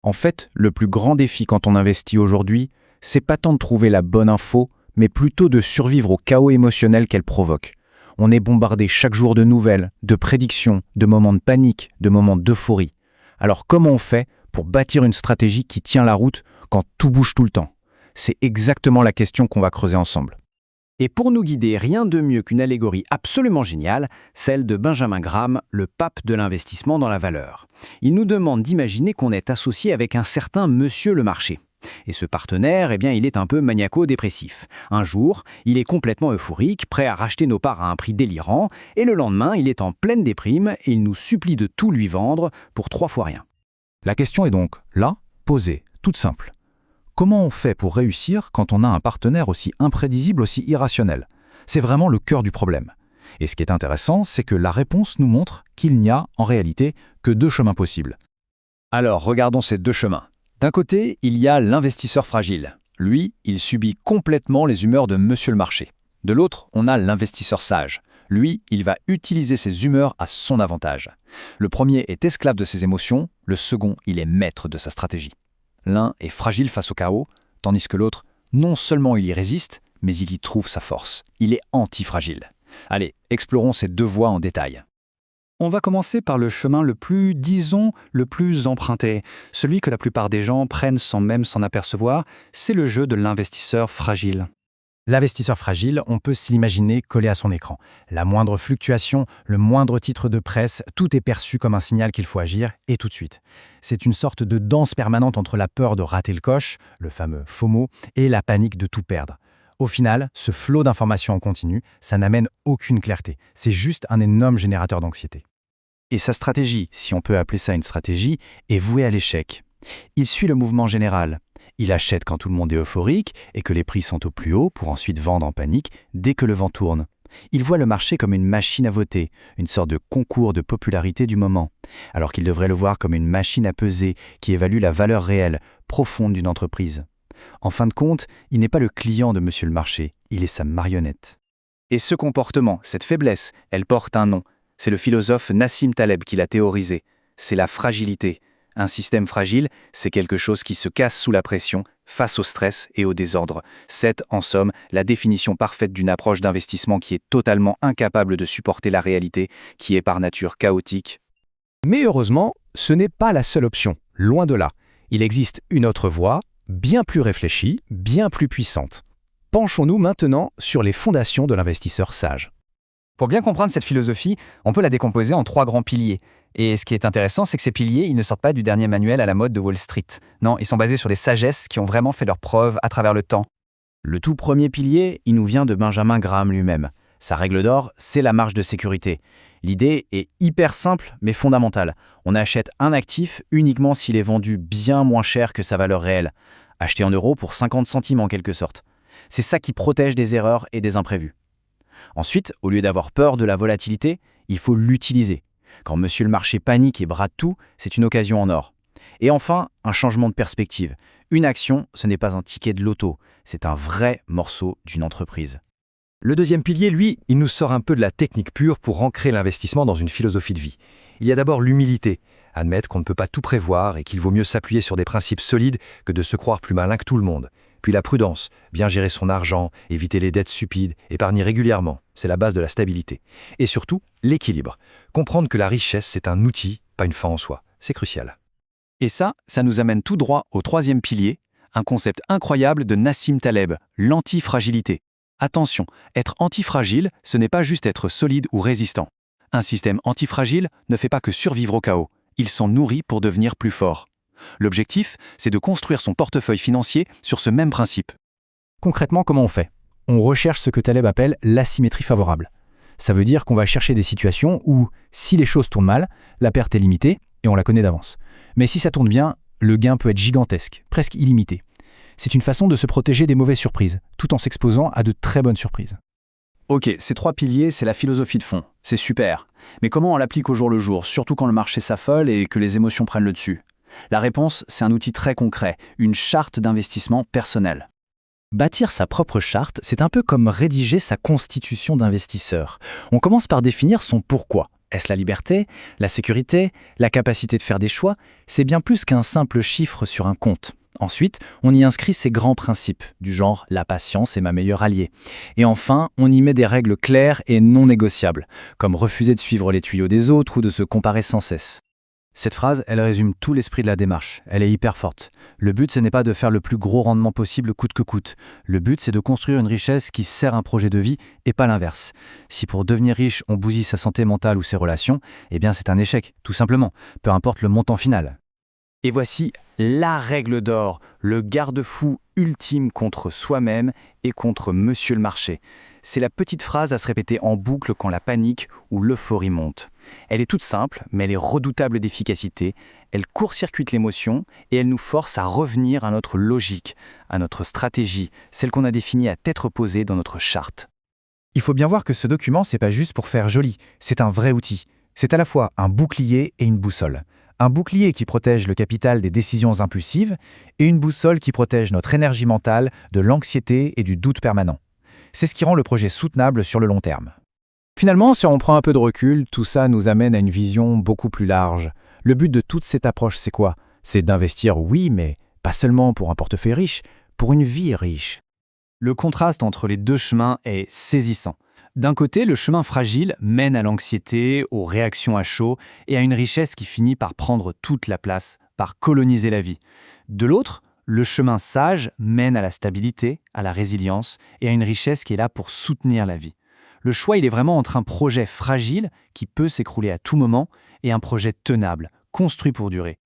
En fait, le plus grand défi quand on investit aujourd'hui, c'est pas tant de trouver la bonne info, mais plutôt de survivre au chaos émotionnel qu'elle provoque. On est bombardé chaque jour de nouvelles, de prédictions, de moments de panique, de moments d'euphorie. Alors comment on fait pour bâtir une stratégie qui tient la route quand tout bouge tout le temps? C'est exactement la question qu'on va creuser ensemble. Et pour nous guider, rien de mieux qu'une allégorie absolument géniale, celle de Benjamin Graham, le pape de l'investissement dans la valeur. Il nous demande d'imaginer qu'on est associé avec un certain monsieur le marché. Et ce partenaire, il est un peu maniaco-dépressif. Un jour, il est complètement euphorique, prêt à racheter nos parts à un prix délirant, et le lendemain, il est en pleine déprime et il nous supplie de tout lui vendre pour 3 fois rien. La question est donc, là, posée, toute simple. Comment on fait pour réussir quand on a un partenaire aussi imprévisible, aussi irrationnel? C'est vraiment le cœur du problème. Et ce qui est intéressant, c'est que la réponse nous montre qu'il n'y a, en réalité, que 2 chemins possibles. Alors, regardons ces 2 chemins. D'un côté, il y a l'investisseur fragile. Lui, il subit complètement les humeurs de monsieur le marché. De l'autre, on a l'investisseur sage. Lui, il va utiliser ses humeurs à son avantage. Le premier est esclave de ses émotions, le second, il est maître de sa stratégie. L'un est fragile face au chaos, tandis que l'autre, non seulement il y résiste, mais il y trouve sa force. Il est antifragile. Allez, explorons ces 2 voies en détail. On va commencer par le chemin le plus, disons, le plus emprunté. Celui que la plupart des gens prennent sans même s'en apercevoir, c'est le jeu de l'investisseur fragile. L'investisseur fragile, on peut s'imaginer collé à son écran. La moindre fluctuation, le moindre titre de presse, tout est perçu comme un signal qu'il faut agir, et tout de suite. C'est une sorte de danse permanente entre la peur de rater le coche, le fameux FOMO, et la panique de tout perdre. Au final, ce flot d'informations en continu, ça n'amène aucune clarté. C'est juste un énorme générateur d'anxiété. Et sa stratégie, si on peut appeler ça une stratégie, est vouée à l'échec. Il suit le mouvement général. Il achète quand tout le monde est euphorique et que les prix sont au plus haut pour ensuite vendre en panique dès que le vent tourne. Il voit le marché comme une machine à voter, une sorte de concours de popularité du moment, alors qu'il devrait le voir comme une machine à peser qui évalue la valeur réelle, profonde d'une entreprise. En fin de compte, il n'est pas le client de monsieur le marché, il est sa marionnette. Et ce comportement, cette faiblesse, elle porte un nom. C'est le philosophe Nassim Taleb qui l'a théorisé. C'est la fragilité. Un système fragile, c'est quelque chose qui se casse sous la pression, face au stress et au désordre. C'est, en somme, la définition parfaite d'une approche d'investissement qui est totalement incapable de supporter la réalité, qui est par nature chaotique. Mais heureusement, ce n'est pas la seule option, loin de là. Il existe une autre voie, bien plus réfléchie, bien plus puissante. Penchons-nous maintenant sur les fondations de l'investisseur sage. Pour bien comprendre cette philosophie, on peut la décomposer en 3 grands piliers. Et ce qui est intéressant, c'est que ces piliers, ils ne sortent pas du dernier manuel à la mode de Wall Street. Non, ils sont basés sur des sagesses qui ont vraiment fait leurs preuves à travers le temps. Le tout premier pilier, il nous vient de Benjamin Graham lui-même. Sa règle d'or, c'est la marge de sécurité. L'idée est hyper simple, mais fondamentale. On achète un actif uniquement s'il est vendu bien moins cher que sa valeur réelle. Acheté en euros pour 50 centimes en quelque sorte. C'est ça qui protège des erreurs et des imprévus. Ensuite, au lieu d'avoir peur de la volatilité, il faut l'utiliser. Quand monsieur le marché panique et brade tout, c'est une occasion en or. Et enfin, un changement de perspective. Une action, ce n'est pas un ticket de loto, c'est un vrai morceau d'une entreprise. Le deuxième pilier, lui, il nous sort un peu de la technique pure pour ancrer l'investissement dans une philosophie de vie. Il y a d'abord l'humilité, admettre qu'on ne peut pas tout prévoir et qu'il vaut mieux s'appuyer sur des principes solides que de se croire plus malin que tout le monde. Puis la prudence, bien gérer son argent, éviter les dettes stupides, épargner régulièrement, c'est la base de la stabilité. Et surtout, l'équilibre. Comprendre que la richesse, c'est un outil, pas une fin en soi. C'est crucial. Et ça nous amène tout droit au 3e pilier, un concept incroyable de Nassim Taleb, l'antifragilité. Attention, être antifragile, ce n'est pas juste être solide ou résistant. Un système antifragile ne fait pas que survivre au chaos, il s'en nourrit pour devenir plus fort. L'objectif, c'est de construire son portefeuille financier sur ce même principe. Concrètement, comment on fait? On recherche ce que Taleb appelle l'asymétrie favorable. Ça veut dire qu'on va chercher des situations où, si les choses tournent mal, la perte est limitée et on la connaît d'avance. Mais si ça tourne bien, le gain peut être gigantesque, presque illimité. C'est une façon de se protéger des mauvaises surprises, tout en s'exposant à de très bonnes surprises. Ok, ces 3 piliers, c'est la philosophie de fond. C'est super. Mais comment on l'applique au jour le jour, surtout quand le marché s'affole et que les émotions prennent le dessus? La réponse, c'est un outil très concret, une charte d'investissement personnelle. Bâtir sa propre charte, c'est un peu comme rédiger sa constitution d'investisseur. On commence par définir son pourquoi. Est-ce la liberté, la sécurité, la capacité de faire des choix? C'est bien plus qu'un simple chiffre sur un compte. Ensuite, on y inscrit ses grands principes, du genre « la patience est ma meilleure alliée ». Et enfin, on y met des règles claires et non négociables, comme refuser de suivre les tuyaux des autres ou de se comparer sans cesse. Cette phrase, elle résume tout l'esprit de la démarche. Elle est hyper forte. Le but, ce n'est pas de faire le plus gros rendement possible coûte que coûte. Le but, c'est de construire une richesse qui sert un projet de vie et pas l'inverse. Si pour devenir riche, on bousille sa santé mentale ou ses relations, eh bien c'est un échec, tout simplement, peu importe le montant final. Et voici la règle d'or, le garde-fou ultime contre soi-même et contre Monsieur le marché. C'est la petite phrase à se répéter en boucle quand la panique ou l'euphorie monte. Elle est toute simple, mais elle est redoutable d'efficacité. Elle court-circuite l'émotion et elle nous force à revenir à notre logique, à notre stratégie, celle qu'on a définie à tête reposée dans notre charte. Il faut bien voir que ce document, c'est pas juste pour faire joli, c'est un vrai outil. C'est à la fois un bouclier et une boussole. Un bouclier qui protège le capital des décisions impulsives et une boussole qui protège notre énergie mentale de l'anxiété et du doute permanent. C'est ce qui rend le projet soutenable sur le long terme. Finalement, si on prend un peu de recul, tout ça nous amène à une vision beaucoup plus large. Le but de toute cette approche, c'est quoi? C'est d'investir, oui, mais pas seulement pour un portefeuille riche, pour une vie riche. Le contraste entre les deux chemins est saisissant. D'un côté, le chemin fragile mène à l'anxiété, aux réactions à chaud et à une richesse qui finit par prendre toute la place, par coloniser la vie. De l'autre, le chemin sage mène à la stabilité, à la résilience et à une richesse qui est là pour soutenir la vie. Le choix, il est vraiment entre un projet fragile qui peut s'écrouler à tout moment et un projet tenable, construit pour durer.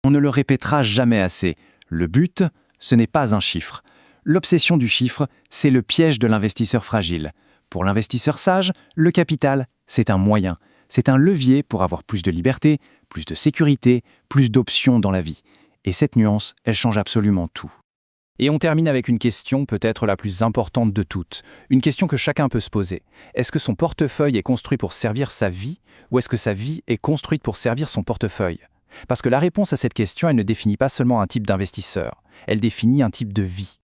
On ne le répétera jamais assez. Le but, ce n'est pas un chiffre. L'obsession du chiffre, c'est le piège de l'investisseur fragile. Pour l'investisseur sage, le capital, c'est un moyen. C'est un levier pour avoir plus de liberté, plus de sécurité, plus d'options dans la vie. Et cette nuance, elle change absolument tout. Et on termine avec une question peut-être la plus importante de toutes. Une question que chacun peut se poser. Est-ce que son portefeuille est construit pour servir sa vie ou est-ce que sa vie est construite pour servir son portefeuille? Parce que la réponse à cette question, elle ne définit pas seulement un type d'investisseur. Elle définit un type de vie.